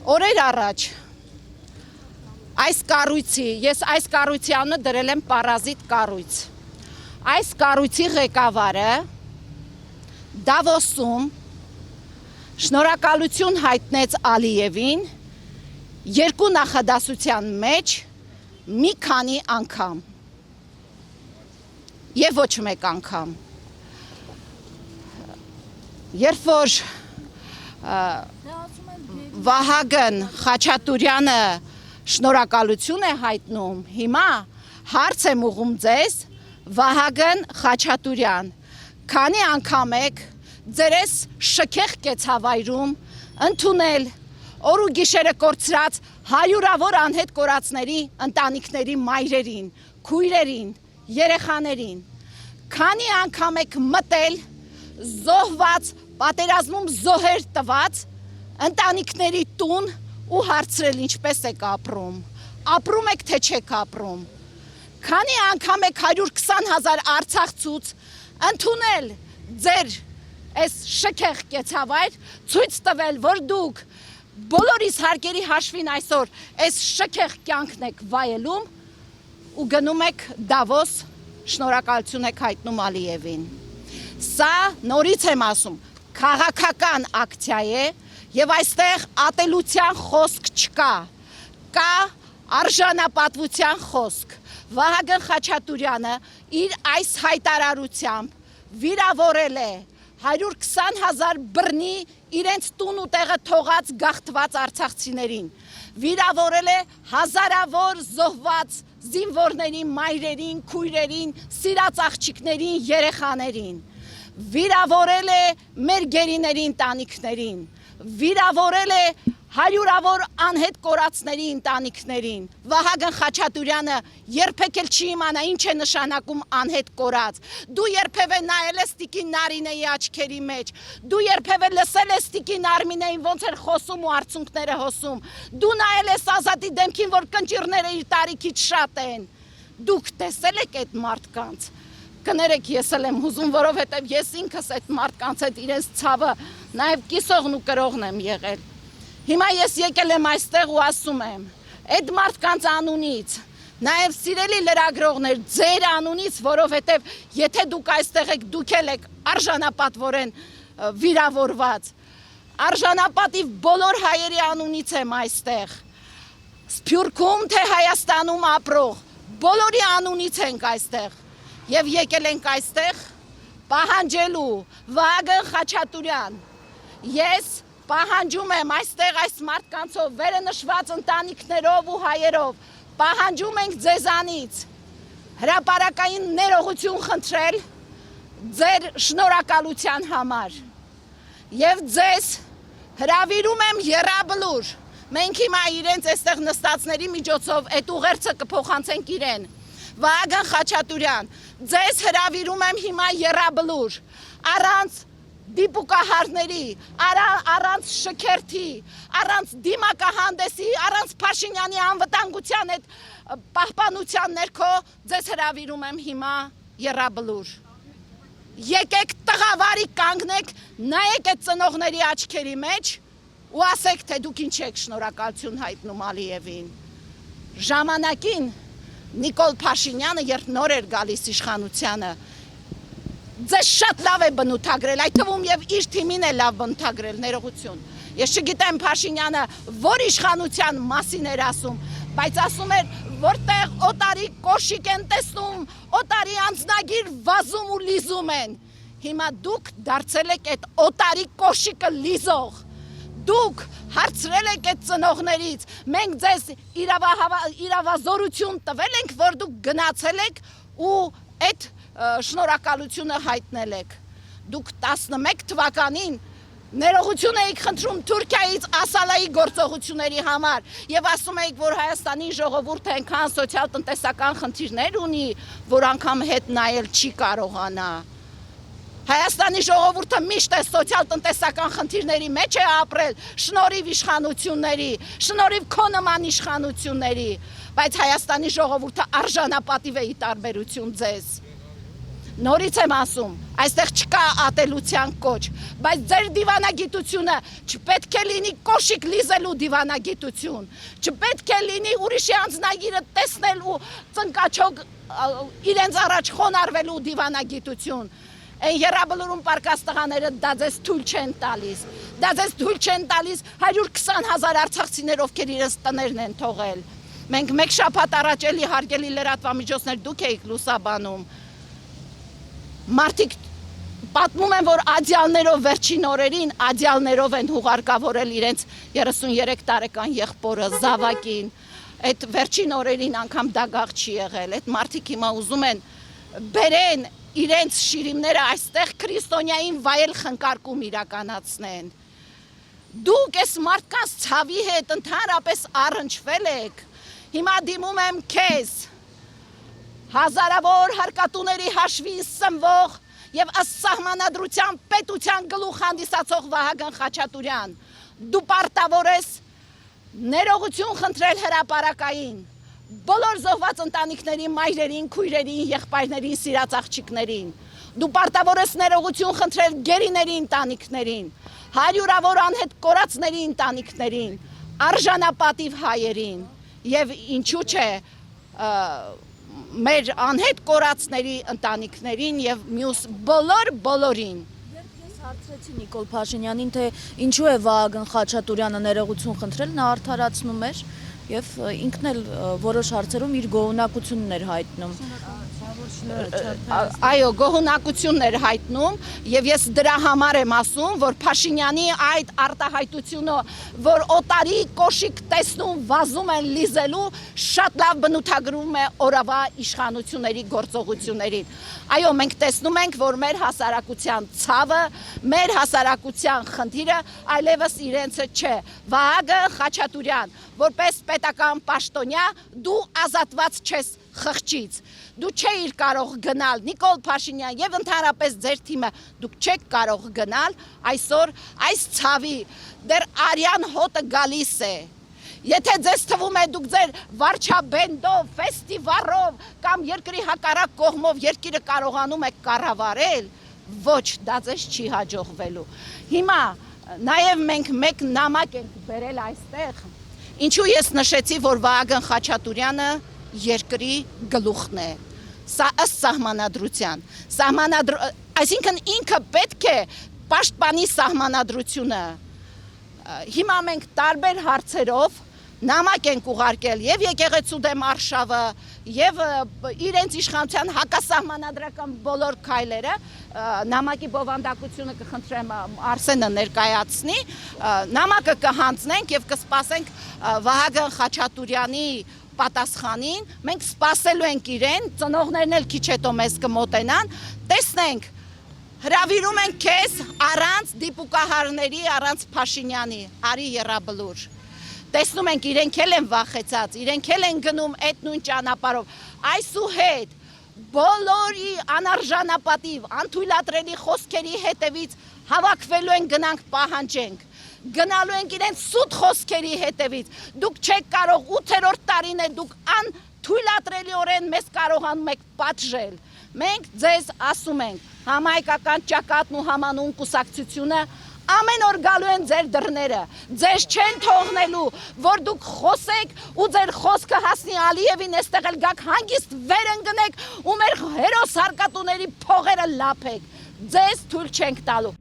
Օրեր առաջ այս կառույցի, ես այս կառույցի անունը դրել եմ պարազիտ կառույց։ Այս կառույցի ղեկավարը Դավոսում շնորհակալություն հայտնեց Ալիևին երկու նախադասության մեջ մի քանի անգամ եւ ոչ մեկ անգամ։ Երբ որ Վահագն Խաչատուրյանը շնորհակալություն է հայտնում, հիմա հարց եմ ուղղում ձեզ, Վահագն Խաչատուրյան, քանի անգամ եք ձերես շքեղ կեցավայրում ընդունել օր ու գիշերը կորցրած հարյուրավոր անհետ կորածների ընտանիքների մայրերին, քույրերին, երեխաներին, քանի անգամ եք մտել զոհված, պատերազմում զոհեր տված ընտանիքների տուն ու հարցրել ինչպես եք ապրում, ապրում եք թե չեք ապրում, քանի անգամ եք 120,000 արցախցուց ընդունել ձեր այս շքեղ կեցավայր, ցույց տվել, որ դուք բոլորիս հարկերի հաշվին այսօր այս շքեղ կյանքն եք վայելում ու գնում եք Դավոս, շնորհակալություն եք հայտնում Ալիևին։ Սա նորից եմ ասում, քաղաքական ակցիա է եւ այստեղ ատելության խոսք չկա, կա արժանապատվության խոսք։ Վահագն Խաչատուրյանը իր այս հայտարարությամբ վիրավորել է 120,000 բռնի իրենց տուն ու տեղը թողած գաղթված արցախցիներին, վիրավորել է հազարավոր զոհված զինվորների մայրերին, քույրերին, սիրած աղջիկներին, երեխաներին, վիրավորել է մեր գերիների ընտանիքներին, վիրավորել է հարյուրավոր անհետ կորածների ընտանիքներին։ Վահագն Խաչատուրյանը երբեք էլ չի իմանա ինչ է նշանակում անհետ կորած։ Դու երբևէ նայել ես Տիկին Նարինեի աչքերի մեջ, դու երբևէ լսել ես Տիկին Արմինեին ոնց էր խոսում ու արցունքները հոսում, դու նայել ես Ազատի դեմքին, որ կնճիռները իր տարիքից շատ են։ Դուք տեսել եք այդ մարդկանց։ Կներեք, ես էլ եմ հուզում, որովհետև ես ինքս այդ մարդկանց հետ իրենց ցավը նաև կիսողն ու կրողն եմ եղել։ Հիմա ես եկել եմ այստեղ ու ասում եմ, այդ մարդկանց անունից, նաև սիրելի լրագրողներ, ձեր անունից, որովհետև եթե դուք այստեղ եք, դուք էլ եք արժանապատվորեն վիրավորված, արժանապատիվ բոլոր հայերի անունից եմ այստեղ, Սփյուռքում թե Հայաստանում ապրող, բոլորի անունից ենք այստեղ և եկել ենք այստեղ պահանջելու Վահագն Խաչատուրյան, ես պահանջում եմ այստեղ այս մարդկանցով, վերը նշված ընտանիքներով ու հայերով, պահանջում ենք ձեզանից հրապարակային ներողություն խնդրել ձեր շնորհակալության համար և ձեզ հրավիրում եմ եռաբլուր, մենք հիմա իրենց այստեղ նստածների միջոցով այդ ուղերձը կփոխանցենք իրեն, Վահագն Խաչատուրյան, ձեզ հրավիրում եմ հիմա եռաբլուր, առանց դիպուկահարների, առանց շքերթի, առանց դիմակահանդեսի, առանց Փաշինյանի անվտանգության այդ պահպանության ներքո ձեզ հրավիրում եմ հիմա եռաբլուր։ Եկեք տղավարի կանգնեք, նայեք այդ ծնողների աչքերի մեջ ու ասեք, թե դուք ինչ եք շնորհակալություն հայտնում Ալիևին։ Ժամանակին Նիկոլ Փաշինյանը, երբ նոր էր գալիս իշխանությանը, ձեզ շատ լավ է բնութագրել, այդ թվում և իր թիմին է լավ բնութագրել, ներողություն։ Ես չգիտեմ Փաշինյանը որ իշխանության մասին էր ասում, բայց ասում էր, որտեղ օտարի կոշիկ են տեսնում, օտարի անձնագիր վազում ու լիզում են։ Հիմա դուք դարձել եք այդ օտարի կոշիկը լիզող, դուք հարցրել եք այդ ծնողներից, մենք ձեզ իրավազորություն տվել ենք, որ դուք գնացել եք ու այդ շնորհակալությունը հայտնել եք։ Դուք 11 թվականին ներողություն էիք խնդրում Թուրքիայից Ասալայի գործողությունների համար և ասում էիք, որ Հայաստանի ժողովուրդը այնքան սոցիալ-տնտեսական խնդիրներ ունի, որ անգամ հետ նայել չի կարողանա։ Հայաստանի ժողովուրդը միշտ է սոցիալ-տնտեսական խնդիրների մեջ է ապրել, շնորհիվ իշխանությունների, շնորհիվ քո նման իշխանությունների, բայց Հայաստանի ժողովուրդը արժանապատիվ է ի տարբերություն ձեզ։ Նորից եմ ասում, այստեղ չկա ատելության կոչ, բայց ձեր դիվանագիտությունը չպետք է լինի կոշիկ լիզելու դիվանագիտություն, չպետք է լինի ուրիշի անձնագիրը տեսնելու ծնկաչոք իրենց առաջ խոնարհվելու դիվանագիտություն։ Այն երաբլուրում պարկած տղաները դա ձեզ թույլ չեն տալիս, դա ձեզ թույլ չեն տալիս 120,000 արցախցիներ, ովքեր իրենց տներն են թողել։ Մենք մեկ շաբաթ առաջ էլի հարգելի լրատվամիջոցներ դուք էիք լուսաբանում։ Մարդիկ պատմում են, որ ադյալներով վերջին օրերին ադյալներով են հուղարկավորել իրենց 33 տարեկան եղբորը Զավակին։ Այդ վերջին օրերին անգամ դագաղ չի եղել։ Այդ մարդիկ հիմա ուզում են բերեն իրենց շիրիմները այստեղ քրիստոնյային վայել խնկարկում իրականացնեն։ Դուք այս մարդկանց ցավի հետ ընդհանրապես առնչվել եք։ Հիմա դիմում եմ քեզ, հազարավոր հարկատուների հաշվին սնվող եւ ըստ սահմանադրության պետության գլուխ հանդիսացող Վահագն Խաչատուրյան, դու պարտավոր ես ներողություն խնդրել հրապարակային բոլոր զոհված ընտանիքներին, մայրերին, քույրերին, եղբայրներին, սիրած աղջիկներին։ Դու պարտավոր ես ներողություն խնդրել գերիների ընտանիքներին, հարյուրավոր անհետ կորածների ընտանիքներին, արժանապատիվ հայերին եւ ինչու՞ չէ մեր անհետ կորածների ընտանիքներին եւ մյուս բոլորին։ Ես հարցրեցի Նիկոլ Փաշինյանին, թե ինչու է Վահագն Խաչատուրյանը ներողություն խնդրել, նա արդարացնում էր եւ ինքն էլ որոշ հարցերում իր գոհունակությունն էր հայտնում։ Այո, գոհունակությունն էր հայտնում եւ ես դրա համար եմ ասում, որ Փաշինյանի այդ արտահայտությունը, որ օտարի կոշիկ տեսնում վազում են լիզելու, շատ լավ բնութագրում է օրավա իշխանությունների գործողություններին։ Այո, մենք տեսնում ենք, որ մեր հասարակության ցավը, մեր հասարակության խնդիրը այլևս իրենցը չէ։ Վահագն Խաչատուրյան, որպես պետական պաշտոնյա, դու ազատված չես խղճից։ Դու չէիր կարող գնալ, Նիկոլ Փաշինյան եւ ընդհանրապես ձեր թիմը, դուք չեք կարող գնալ այսօր այս ցավի դեռ արյան հոտը գալիս է։ Եթե ձեզ թվում է դուք ձեր վարչաբենդով, ֆեստիվալով կամ երկրի հակառակ կողմով երկիրը կարողանում եք կառավարել, ոչ, դա ձեզ չի հաջողվելու։ Հիմա նաեւ մենք մեկ նամակ ենք բերել այստեղ, ինչու ես նշեցի, որ Վահագն Խաչատուրյանը երկրի գլուխն է, սա ըստ սահմանադրության, այսինքն ինքը պետք է պաշտպանի սահմանադրությունը։ Հիմա մենք տարբեր հարցերով նամակ ենք ուղարկել եւ եկեղեցու դեմ արշավը եւ իրենց իշխանության հակասահմանադրական բոլոր քայլերը, նամակի բովանդակությունը կխնդրեմ Արսենը ներկայացնի, նամակը կհանձնենք եւ կսպասենք Վահագն Խաչատուրյանի պատասխանին, մենք սպասելու ենք իրեն, ծնողներն էլ քիչ հետո մեզ կմոտենան, տեսնենք, հրավիրում ենք քեզ առանց դիպուկահարների, առանց Փաշինյանի, արի եռաբլուր։ Տեսնում ենք իրենք էլ են վախեցած, իրենք էլ են գնում այդ նույն ճանապարհով, այսուհետ բոլորի անարժանապատիվ, անթույլատրելի խոսքերի հետևից հավաքվելու են գնանք պահանջենք, գնալու ենք իրենց սուտ խոսքերի հետևից, դուք չեք կարող 8-րդ տարին է, դուք անթույլատրելիորեն մեզ կարողանում եք պատժել, մենք ձեզ ասում ենք, համահայկական ճակատն ու համանուն կուսակցությունը ամեն օր գալու են ձեր դռները, ձեզ չեն թողնելու, որ դուք խոսեք ու ձեր խոսքը հասնի Ալիևին, այստեղ էլ գաք հանգիստ վեր ընկնեք ու մեր հերոս հարկատուների փողերը լափեք, ձեզ թույլ չենք տալու։